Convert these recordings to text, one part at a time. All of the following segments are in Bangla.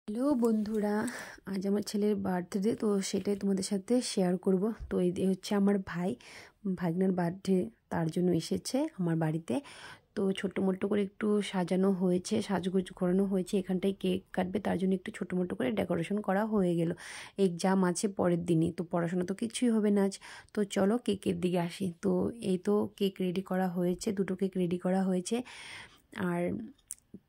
হ্যালো বন্ধুরা, আজ আমার ছেলের বার্থডে, তো সেটাই তোমাদের সাথে শেয়ার করব। তো এই হচ্ছে আমার ভাগ্নের বার্থডে, তার জন্য এসেছে আমার বাড়িতে। তো ছোট্ট মোট্ট করে একটু সাজানো হয়েছে, সাজগোজ করানো হয়েছে। এখানটায় কেক কাটবে, তার জন্য একটু ছোটো মোটো করে ডেকোরেশন করা হয়ে গেল। এক্সাম আছে পরের দিনই, তো পড়াশোনা তো কিছুই হবে না আজ। তো চলো কেকের দিকে আসি। তো এই তো কেক রেডি করা হয়েছে, দুটো কেক রেডি করা হয়েছে। আর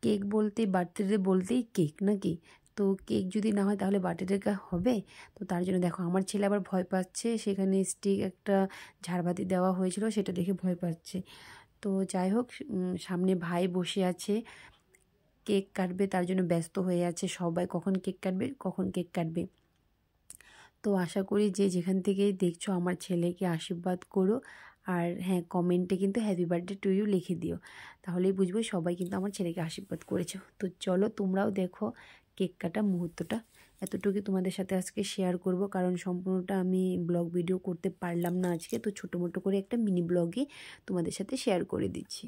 কেক বলতে বার্থডে বলতেই কেক নাকি, তো কেক যদি না হয় তাহলে বার্থডে হবে? তো তার জন্য দেখো আমার ছেলে আবার ভয় পাচ্ছে, সেখানে স্টিক একটা ঝাড়বাতি দেওয়া হয়েছিল, সেটা দেখে ভয় পাচ্ছে। তো যাই হোক, সামনে ভাই বসে আছে, কেক কাটবে, তার জন্য ব্যস্ত হয়ে আছে সবাই, কখন কেক কাটবে। তো আশা করি যে যেখান থেকেই দেখছো আমার ছেলেকে আশীর্বাদ করো। আর হ্যাঁ, কমেন্টে কিন্তু হ্যাপি বার্থডে টু ইউ লিখে দিও, তাহলেই বুঝবো সবাই কিন্তু আমার ছেলেকে আশীর্বাদ করেছো। তো চলো তোমরাও দেখো কেক কাটা মুহূর্তটা। এতটুকু তোমাদের সাথে আজকে শেয়ার করব, কারণ সম্পূর্ণটা আমি ব্লগ ভিডিও করতে পারলাম না আজকে। তো ছোটো মোটো করে একটা মিনি ব্লগে তোমাদের সাথে শেয়ার করে দিচ্ছি।